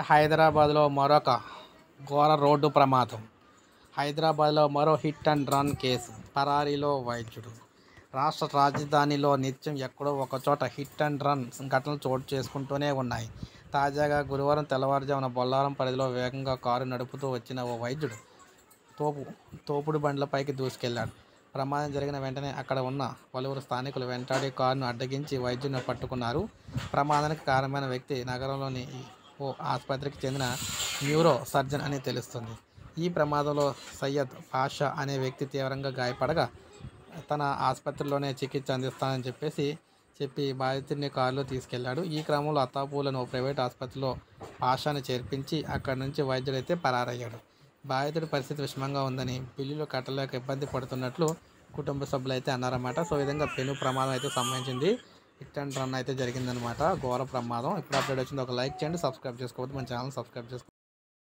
హైదరాబాద్లో మరొక ఘోర రోడ్డు ప్రమాదం. హైదరాబాద్లో మరో హిట్ అండ్ రన్ కేసు. పరారీలో వైద్యుడు. రాష్ట్ర రాజధానిలో నిత్యం ఎక్కడో ఒకచోట హిట్ అండ్ రన్ ఘటనలు చోటు చేసుకుంటూనే ఉన్నాయి. తాజాగా గురువారం తెల్లవారుజామున బొల్లారం పరిధిలో వేగంగా కారు నడుపుతూ వచ్చిన ఓ వైద్యుడు తోపుడు బండ్లపైకి దూసుకెళ్లాడు. ప్రమాదం జరిగిన వెంటనే అక్కడ ఉన్న పలువురు స్థానికులు వెంటాడి కారును అడ్డగించి వైద్యుడిని పట్టుకున్నారు. ప్రమాదానికి కారణమైన వ్యక్తి నగరంలోని ఓ ఆసుపత్రికి చెందిన న్యూరో సర్జన్ అని తెలుస్తుంది. ఈ ప్రమాదంలో సయ్యద్ పాషా అనే వ్యక్తి తీవ్రంగా గాయపడగా తన ఆసుపత్రిలోనే చికిత్స అందిస్తానని చెప్పి బాధితుడిని కారులో తీసుకెళ్లాడు. ఈ క్రమంలో అత్తాపూర్లోని ఓ ప్రైవేట్ ఆసుపత్రిలో పాషాని చేర్పించి అక్కడి నుంచి వైద్యుడైతే పరారయ్యాడు. బాధితుడి పరిస్థితి విషమంగా ఉందని, బిల్లులు కట్టలేక ఇబ్బంది పడుతున్నట్లు కుటుంబ సభ్యులు అయితే అన్నారన్నమాట. సో ఈ విధంగా పెను ప్రమాదం అయితే సంభవించింది. హిట్ అండ్ రన్ అయితే జరిగిందనమాట. ఘోర ప్రమాదం. ఇప్పుడు అప్డేట్ వచ్చింది. ఒక లైక్ చేయండి, సబ్స్క్రైబ్ చేసుకోవద్దు, మన ఛానల్ సబ్స్క్రైబ్ చేసుకోండి.